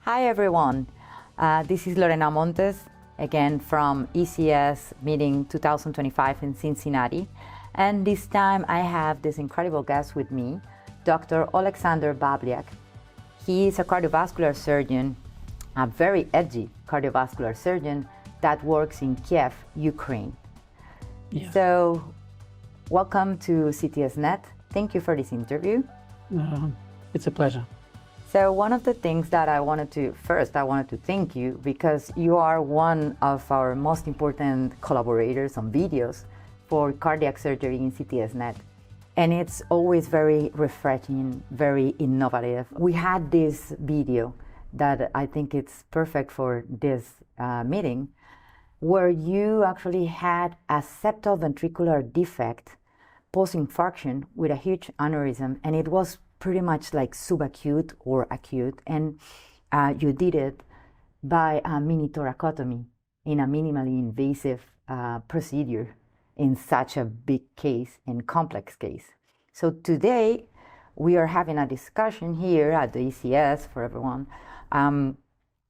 Hi everyone, this is Lorena Montes, again from ECS meeting 2025 in Cincinnati. And this time I have this incredible guest with me, Dr. Oleksandr Babliak. He is a cardiovascular surgeon, a very edgy cardiovascular surgeon that works in Kiev, Ukraine. Yes. So, welcome to CTSNet. Thank you for this interview. It's a pleasure. So one of the things that I wanted to thank you because you are one of our most important collaborators on videos for cardiac surgery in CTSNet. And it's always very refreshing, very innovative. We had this video that I think it's perfect for this meeting, where you actually had a septal ventricular defect post-infarction with a huge aneurysm, and it was pretty much like subacute or acute, and you did it by a mini thoracotomy in a minimally invasive procedure in such a big case and complex case. So today we are having a discussion here at the ECS for everyone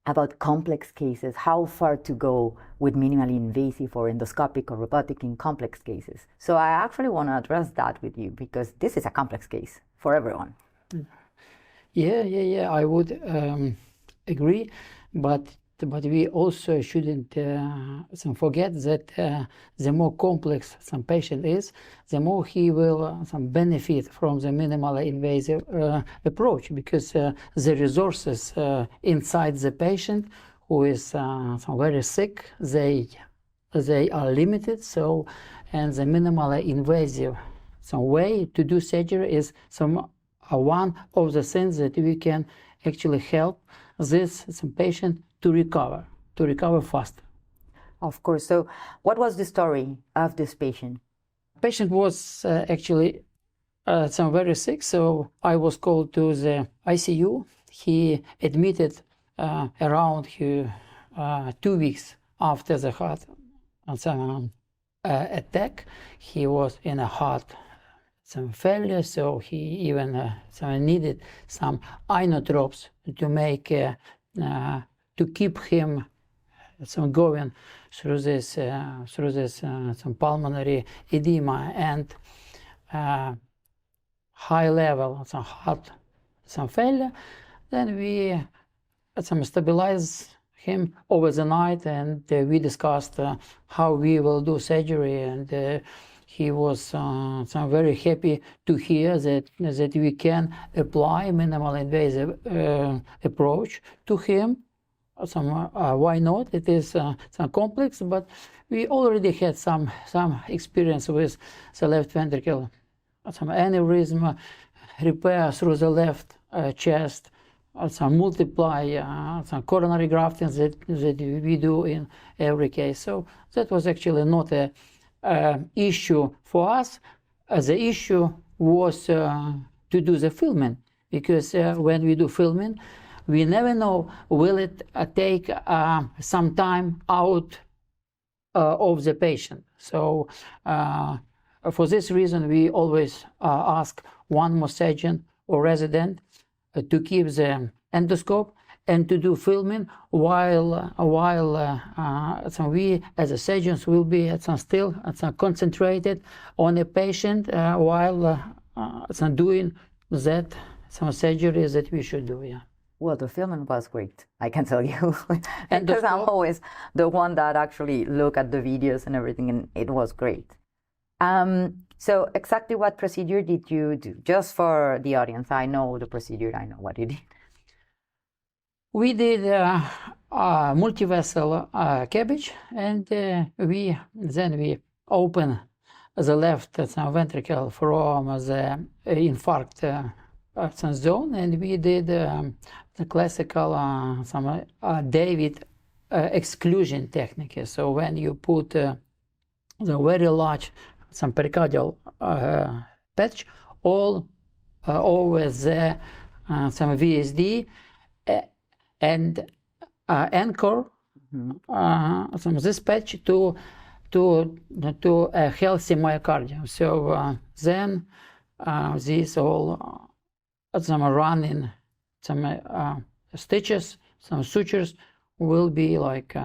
about complex cases, how far to go with minimally invasive or endoscopic or robotic in complex cases. So I actually want to address that with you because this is a complex case for everyone. Yeah, I would agree, but we also shouldn't forget that the more complex some patient is, the more he will benefit from the minimally invasive approach, because the resources inside the patient who is very sick, they are limited. So, and the minimally invasive way to do surgery is one of the things that we can actually help this patient to recover faster. Of course. So what was the story of this patient? Patient was actually very sick, so I was called to the ICU. He admitted around 2 weeks after the heart attack. He was in a heart failure, so he even needed some inotropes to make to keep him going through this pulmonary edema and high level heart failure. Then we stabilized him over the night, and we discussed how we will do surgery, and he was very happy to hear that we can apply minimal invasive approach to him. Why not? It is complex, but we already had some experience with the left ventricle, aneurysm repair through the left chest, coronary grafting that we do in every case. So that was actually not a issue for us. The issue was to do the filming, because when we do filming, we never know will it take some time out of the patient. So for this reason, we always ask one more surgeon or resident to keep the endoscope and to do filming while we as a surgeons will be still concentrated on a patient while doing that surgery that we should do. Yeah. Well, the filming was great, I can tell you, because I'm always the one that actually look at the videos and everything, and it was great. So exactly what procedure did you do? Just for the audience, I know the procedure, I know what you did. We did multi-vessel CABG, and we open the left ventricle from the infarct zone, and we did the classical David exclusion technique. So when you put the very large pericardial patch all over the VSD and anchor this patch to a healthy myocardium. So then these all run in some stitches some sutures will be like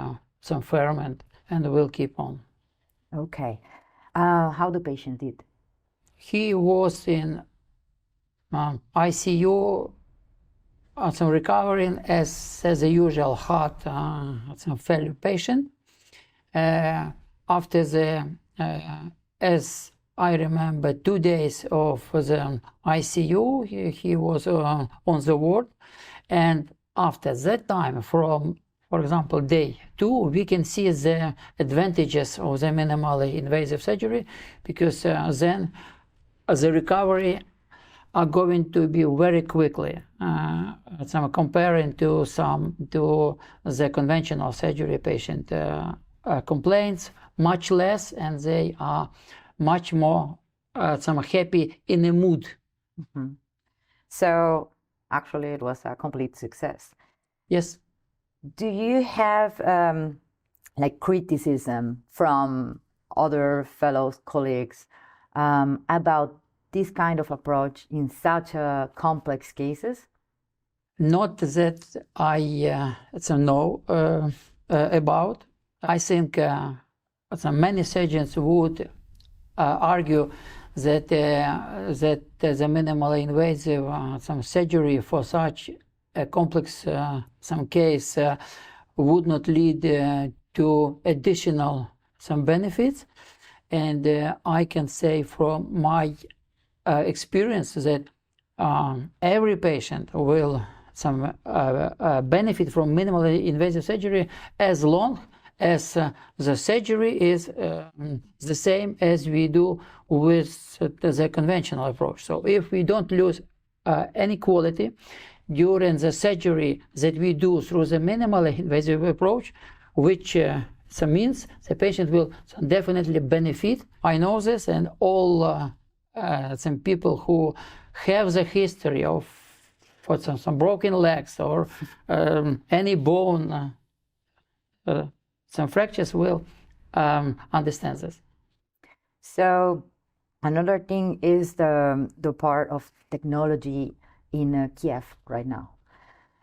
some ferment and will keep on. Okay. How the patient did? He was in ICU, some recovering as a usual heart some failure patient. After the, as I remember, 2 days of the ICU, he was on the ward, and after that time, from, for example, day 2, we can see the advantages of the minimally invasive surgery, because then the recovery are going to be very quickly, comparing to the conventional surgery patient complaints, much less, and they are much more happy in a mood. Mm-hmm. So actually it was a complete success. Yes. Do you have like criticism from other fellow colleagues about this kind of approach in such complex cases? Not that I know about. I think many surgeons would argue that the minimally invasive surgery for such a complex case would not lead to additional benefits, and I can say from my experience that every patient will benefit from minimally invasive surgery as long as the surgery is the same as we do with the conventional approach. So if we don't lose any quality during the surgery that we do through the minimally invasive approach, which means the patient will definitely benefit. I know this, and all some people who have the history of some broken legs or any bone, some fractures will understand this. So another thing is the part of technology in Kiev right now.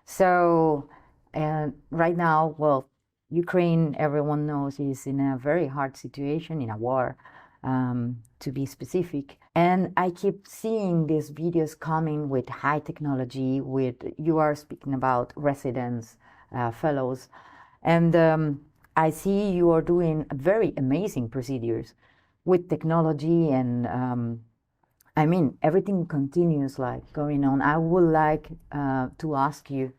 So right now, well, Ukraine, everyone knows, is in a very hard situation, in a war, to be specific. And I keep seeing these videos coming with high technology, you are speaking about residents, fellows, and I see you are doing very amazing procedures with technology, and I mean, everything continues like going on. I would like to ask you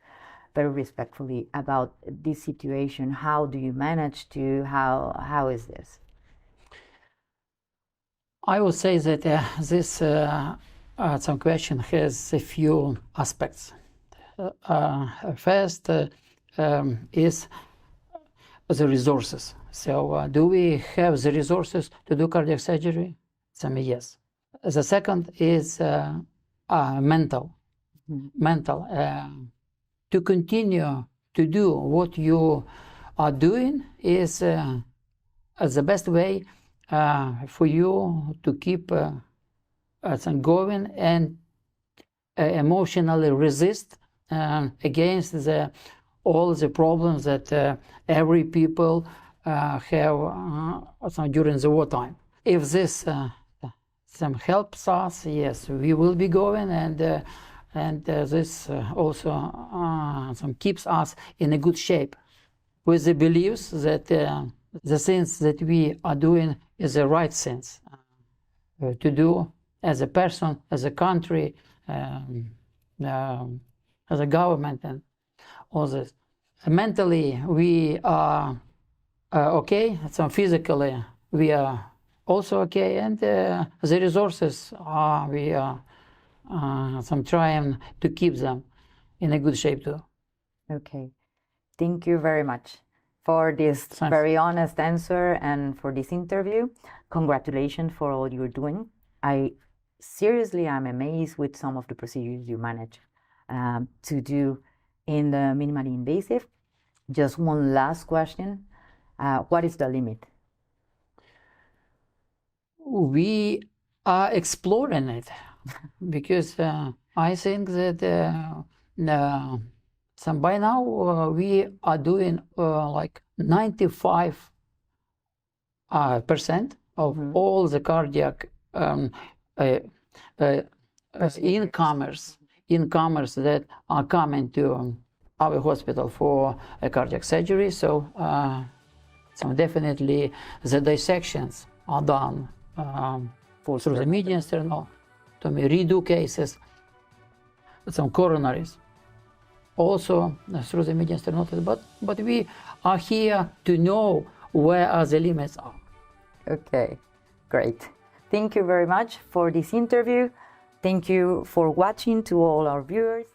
very respectfully about this situation. How do you manage to, how is this? I would say that this question has a few aspects. First is the resources. So do we have the resources to do cardiac surgery? Yes. The second is mental. To continue to do what you are doing is the best way for you to keep going and emotionally resist against all the problems that every people have during the wartime. If this helps us, yes, we will be going, and this also keeps us in a good shape with the beliefs that the things that we are doing is the right things to do as a person, as a country, as a government, and all this. Mentally, we are okay. Physically, we are also okay, and the resources we are trying to keep them in a good shape too. Okay, thank you very much for this very honest answer and for this interview. Congratulations for all you're doing. I'm amazed with some of the procedures you manage to do in the minimally invasive. Just one last question. What is the limit? We are exploring it because I think that So by now we are doing like 95% of all the cardiac incomers that are coming to our hospital for a cardiac surgery. So, so definitely the dissections are done through the median sternotomy, redo cases, some coronaries, also through the median sternotomy. But we are here to know where are the limits are. Okay, great. Thank you very much for this interview. Thank you for watching to all our viewers.